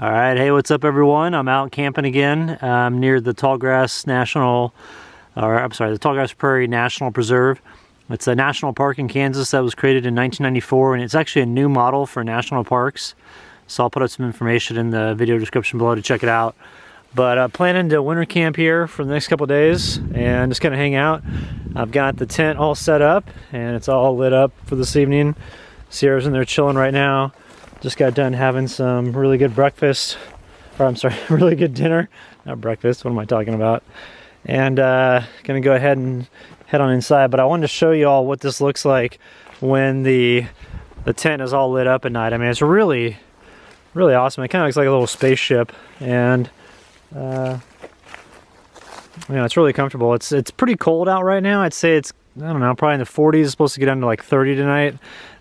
All right, hey, what's up, everyone? I'm out camping again. I'm near the Tallgrass the Tallgrass Prairie National Preserve. It's a national park in Kansas that was created in 1994, and it's actually a new model for national parks. So I'll put up some information in the video description below to check it out. But planning to winter camp here for the next couple days and just kind of hang out. I've got the tent all set up and it's all lit up for this evening. Sierra's in there chilling right now. Just got done having some really good breakfast, or I'm sorry, really good dinner. Not breakfast, what am I talking about? And gonna go ahead and head on inside, but I wanted to show you all what this looks like when the tent is all lit up at night. I mean, it's really awesome. It kind of looks like a little spaceship, and it's really comfortable. It's pretty cold out right now. I'd say it's, I don't know, probably in the 40s. It's supposed to get down to like 30 tonight,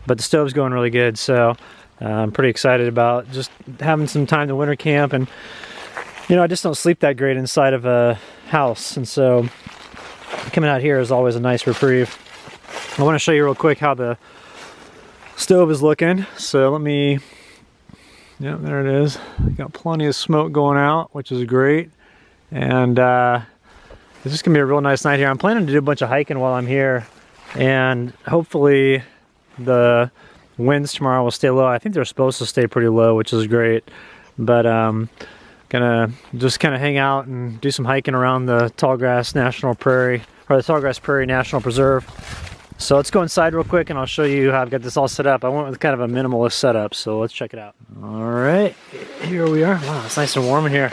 but the stove's going really good, so I'm pretty excited about just having some time to winter camp. And I just don't sleep that great inside of a house, and so coming out here is always a nice reprieve. I want to show you real quick how the stove is looking. So let me, yeah, there it is. Got plenty of smoke going out, which is great. And it's just gonna be a real nice night here. I'm planning to do a bunch of hiking while I'm here, and hopefully the winds tomorrow will stay low. I think they're supposed to stay pretty low, which is great. But gonna just kind of hang out and do some hiking around the Tallgrass National Prairie, or the Tallgrass Prairie National Preserve. So let's go inside real quick and I'll show you how I've got this all set up. I went with kind of a minimalist setup, so let's check it out. All right, here we are. Wow, it's nice and warm in here.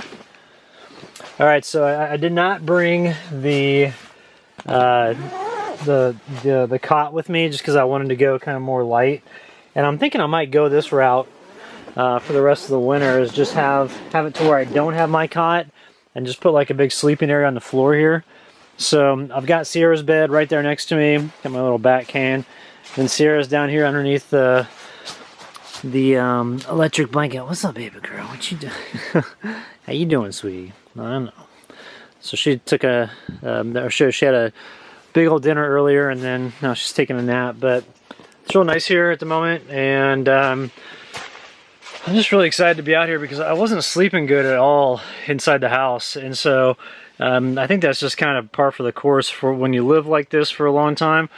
All right, so I did not bring the cot with me just because I wanted to go kind of more light. And I'm thinking I might go this route for the rest of the winter, is just have it to where I don't have my cot and just put like a big sleeping area on the floor here. So I've got Sierra's bed right there next to me. Got my little bat can. Then Sierra's down here underneath the electric blanket. What's up, baby girl? What you doing? How you doing, sweetie? I don't know. So she took she had a big old dinner earlier, and then now she's taking a nap. But it's real nice here at the moment, and I'm just really excited to be out here because I wasn't sleeping good at all inside the house. And so I think that's just kind of par for the course for when you live like this for a long time.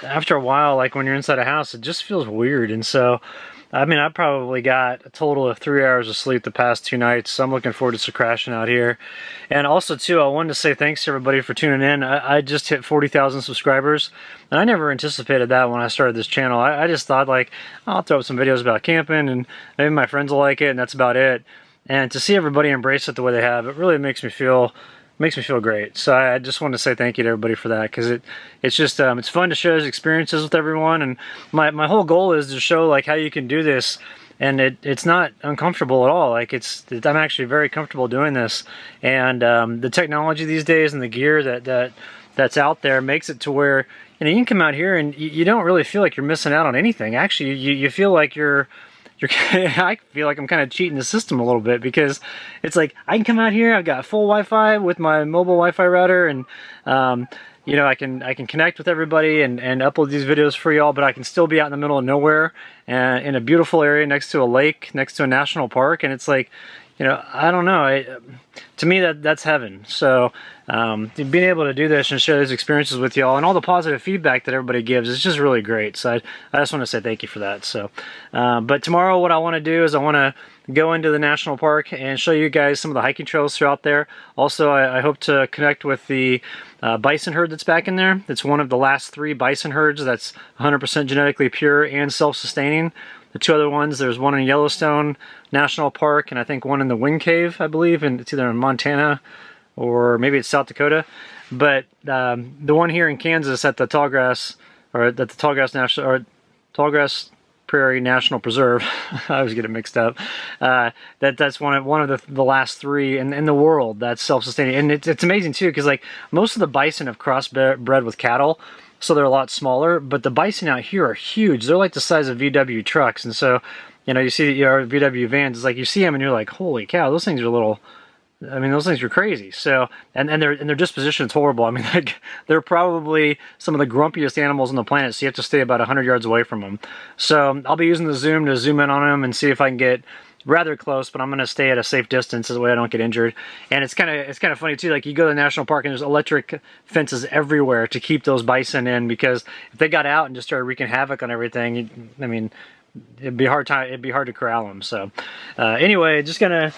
After a while, like when you're inside a house, it just feels weird. And so, I mean, I probably got a total of 3 hours of sleep the past 2 nights, so I'm looking forward to crashing out here. And also, too, I wanted to say thanks to everybody for tuning in. I just hit 40,000 subscribers, and I never anticipated that when I started this channel. I just thought, like, I'll throw up some videos about camping, and maybe my friends will like it, and that's about it. And to see everybody embrace it the way they have, it really makes me feel great. So I just want to say thank you to everybody for that, because it's just it's fun to share those experiences with everyone. And my whole goal is to show like how you can do this, and it's not uncomfortable at all. Like I'm actually very comfortable doing this, and the technology these days and the gear that's out there makes it to where you can come out here and you don't really feel like you're missing out on anything. Actually, you feel like I feel like I'm kind of cheating the system a little bit, because it's like I can come out here, I've got full Wi-Fi with my mobile Wi-Fi router, and I can connect with everybody and upload these videos for y'all, but I can still be out in the middle of nowhere and in a beautiful area next to a lake, next to a national park. And it's like, I don't know, to me that's heaven. So being able to do this and share these experiences with y'all and all the positive feedback that everybody gives is just really great. So I just want to say thank you for that. So but tomorrow what I want to do is I want to go into the national park and show you guys some of the hiking trails throughout there. Also, I hope to connect with the bison herd that's back in there. It's one of the last 3 bison herds that's 100% genetically pure and self-sustaining. The 2 other ones, there's one in Yellowstone National Park, and I think one in the Wind Cave, I believe, and it's either in Montana or maybe it's South Dakota. But the one here in Kansas at the Tallgrass Prairie National Preserve, I always get it mixed up. That's one of the last 3 in the world that's self-sustaining, and it's amazing too, because like most of the bison have crossbred with cattle. So they're a lot smaller, but the bison out here are huge. They're like the size of VW trucks, and so you see VW vans. It's like you see them and you're like, holy cow, those things are little. I mean, those things are crazy. So and their disposition is horrible. I mean, like, they're probably some of the grumpiest animals on the planet. So you have to stay about 100 yards away from them. So I'll be using the zoom to zoom in on them and see if I can get rather close, but I'm gonna stay at a safe distance so the way I don't get injured. And it's kind of funny too. Like you go to the national park and there's electric fences everywhere to keep those bison in, because if they got out and just started wreaking havoc on everything, I mean, it'd be hard to corral them. So anyway, just gonna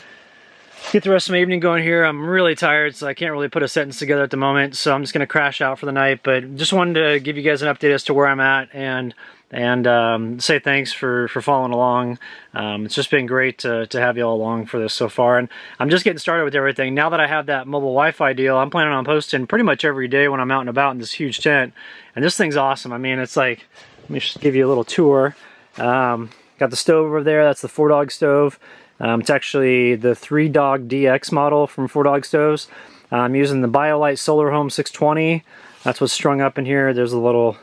get the rest of my evening going here. I'm really tired, so I can't really put a sentence together at the moment, so I'm just gonna crash out for the night. But just wanted to give you guys an update as to where I'm at, and say thanks for following along. It's just been great to have you all along for this so far, and I'm just getting started with everything. Now that I have that mobile Wi-Fi deal, I'm planning on posting pretty much every day when I'm out and about in this huge tent, and this thing's awesome. I mean, it's like, let me just give you a little tour. Got the stove over there. That's the 4-Dog stove. It's actually the 3-Dog DX model from 4-Dog Stoves. I'm using the BioLite Solar Home 620. That's what's strung up in here. There's a little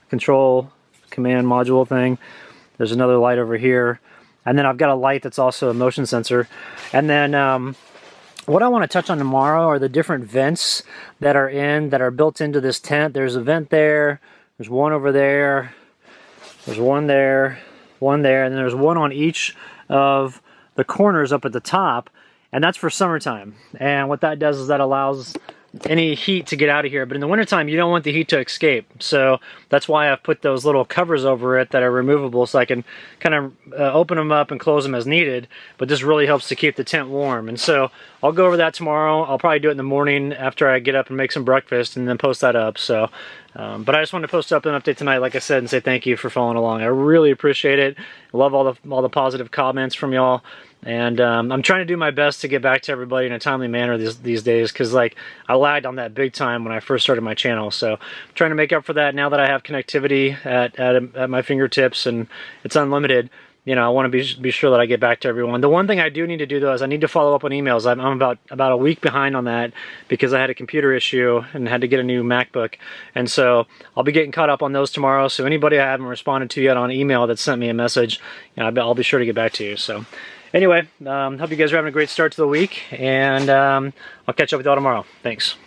control command module thing. There's another light over here. And then I've got a light that's also a motion sensor. And then what I want to touch on tomorrow are the different vents that are built into this tent. There's a vent there. There's one over there. There's one there, and then there's one on each of the corners up at the top, and that's for summertime. And what that does is that allows any heat to get out of here, but in the wintertime you don't want the heat to escape, so that's why I've put those little covers over it that are removable, so I can kind of open them up and close them as needed. But this really helps to keep the tent warm, and so I'll go over that tomorrow. I'll probably do it in the morning after I get up and make some breakfast, and then post that up. So but I just wanted to post up an update tonight, like I said, and say thank you for following along. I really appreciate it. I love all the positive comments from y'all. And I'm trying to do my best to get back to everybody in a timely manner these days, because like I lagged on that big time when I first started my channel. So I'm trying to make up for that now that I have connectivity at my fingertips and it's unlimited. You know, I want to be sure that I get back to everyone. The one thing I do need to do though is I need to follow up on emails. I'm about a week behind on that because I had a computer issue and had to get a new MacBook. And so I'll be getting caught up on those tomorrow. So anybody I haven't responded to yet on email that sent me a message, you know, I'll be sure to get back to you. So anyway, hope you guys are having a great start to the week, and I'll catch up with y'all tomorrow. Thanks.